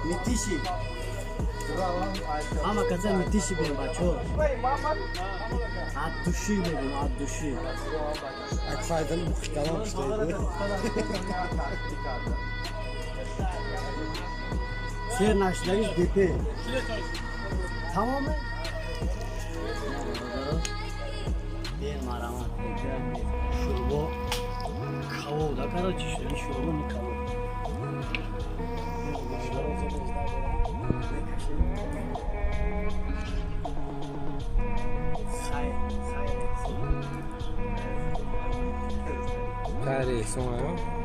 میتیشی اما کسا میتیشی بیم بچه عدوشی بگیم عدوشی فایدل تمام شده سیر نشدهیش دیپی تمامه دیر مرامت شروع کهو دا کرده چی شده شروع نکهو خیلی سومه